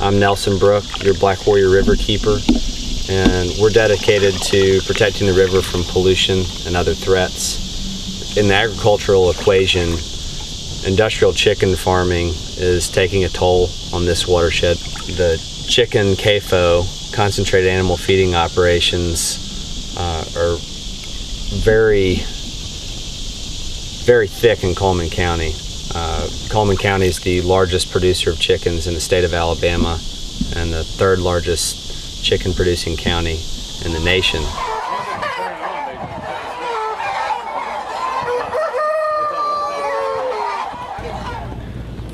I'm Nelson Brook, your Black Warrior River Keeper, and we're dedicated to protecting the river from pollution and other threats. In the agricultural equation, industrial chicken farming is taking a toll on this watershed. The chicken CAFO, concentrated animal feeding operations, are very thick in Coleman County. Coleman County is the largest producer of chickens in the state of Alabama and the third largest chicken producing county in the nation.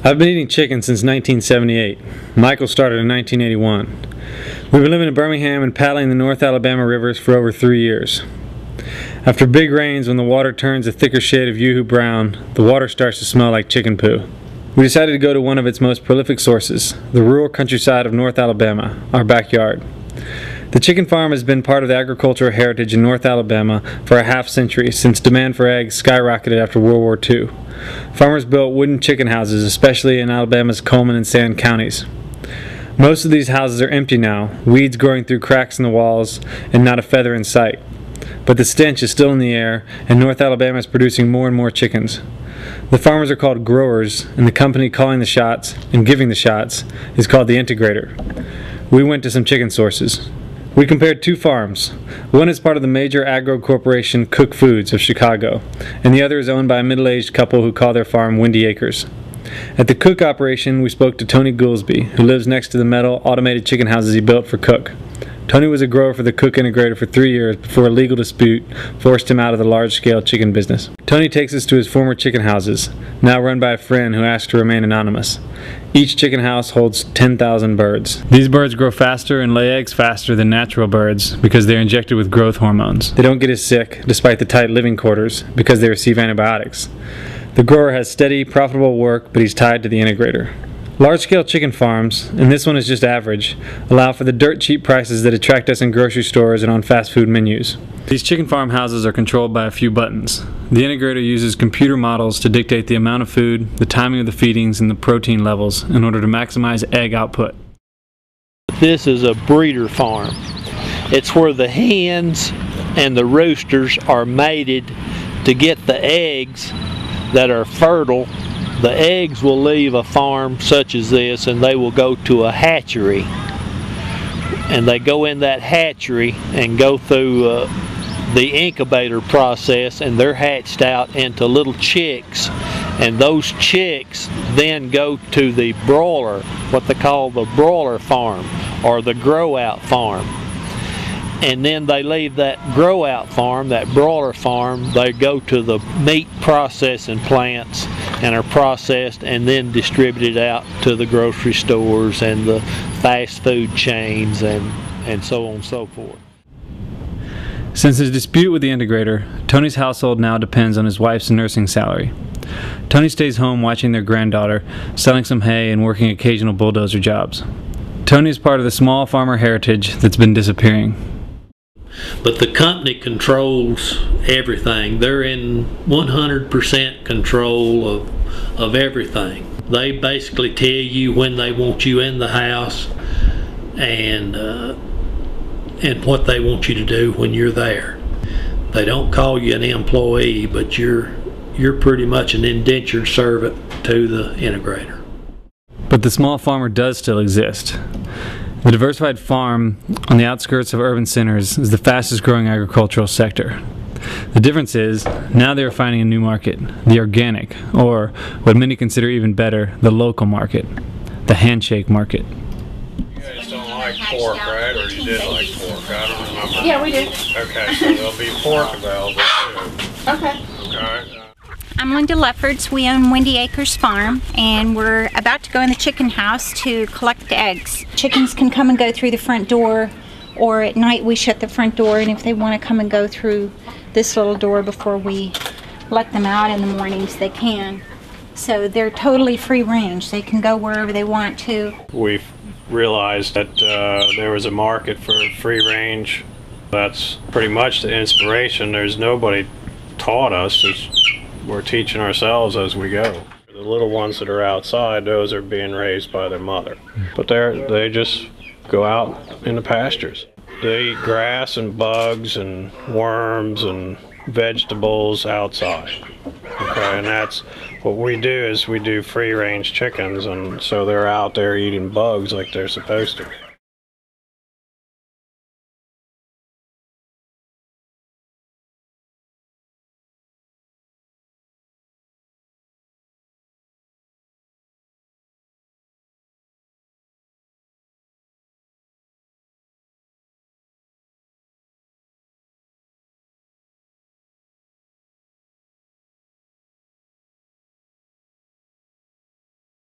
I've been eating chicken since 1978. Michael started in 1981. We've been living in Birmingham and paddling the North Alabama rivers for over 3 years. After big rains, when the water turns a thicker shade of yoo-hoo brown, the water starts to smell like chicken poo. We decided to go to one of its most prolific sources, the rural countryside of North Alabama, our backyard. The chicken farm has been part of the agricultural heritage in North Alabama for a half-century since demand for eggs skyrocketed after World War II. Farmers built wooden chicken houses, especially in Alabama's Coleman and Sand counties. Most of these houses are empty now, weeds growing through cracks in the walls, and not a feather in sight. But the stench is still in the air, and North Alabama is producing more and more chickens. The farmers are called growers, and the company calling the shots and giving the shots is called the integrator. We went to some chicken sources. We compared two farms. One is part of the major agro corporation Cook Foods of Chicago, and the other is owned by a middle-aged couple who call their farm Windy Acres. At the Cook operation, we spoke to Tony Goolsby, who lives next to the metal automated chicken houses he built for Cook. Tony was a grower for the Cook integrator for 3 years before a legal dispute forced him out of the large-scale chicken business. Tony takes us to his former chicken houses, now run by a friend who asked to remain anonymous. Each chicken house holds 10,000 birds. These birds grow faster and lay eggs faster than natural birds because they're injected with growth hormones. They don't get as sick, despite the tight living quarters, because they receive antibiotics. The grower has steady, profitable work, but he's tied to the integrator. Large-scale chicken farms, and this one is just average, allow for the dirt-cheap prices that attract us in grocery stores and on fast food menus. These chicken farm houses are controlled by a few buttons. The integrator uses computer models to dictate the amount of food, the timing of the feedings, and the protein levels in order to maximize egg output. This is a breeder farm. It's where the hens and the roosters are mated to get the eggs that are fertile. The eggs will leave a farm such as this and they will go to a hatchery, and they go in that hatchery and go through the incubator process, and they're hatched out into little chicks, and those chicks then go to the broiler, what they call the broiler farm or the grow out farm. And then they leave that grow out farm, that broiler farm, they go to the meat processing plants and are processed and then distributed out to the grocery stores and the fast food chains and so on and so forth. Since his dispute with the integrator, Tony's household now depends on his wife's nursing salary. Tony stays home watching their granddaughter, selling some hay and working occasional bulldozer jobs. Tony is part of the small farmer heritage that's been disappearing. But the company controls everything. They're in 100% control of everything. They basically tell you when they want you in the house and what they want you to do when you're there. They don't call you an employee, but you're pretty much an indentured servant to the integrator. But the small farmer does still exist. The diversified farm on the outskirts of urban centers is the fastest growing agricultural sector. The difference is, now they are finding a new market, the organic, or what many consider even better, the local market, the handshake market. You guys don't like pork, right? Or you did like pork? I don't remember. Yeah, we do. Okay, so there'll be pork available too. Okay. Okay. I'm Linda Leffords. We own Windy Acres Farm, and we're about to go in the chicken house to collect eggs. Chickens can come and go through the front door, or at night we shut the front door, and if they want to come and go through this little door before we let them out in the mornings, they can. So they're totally free range. They can go wherever they want to. We've realized that there was a market for free range. That's pretty much the inspiration. There's nobody taught us. We're teaching ourselves as we go. The little ones that are outside, those are being raised by their mother. But they just go out in the pastures. They eat grass and bugs and worms and vegetables outside. Okay, and that's what we do, is we do free range chickens, and so they're out there eating bugs like they're supposed to.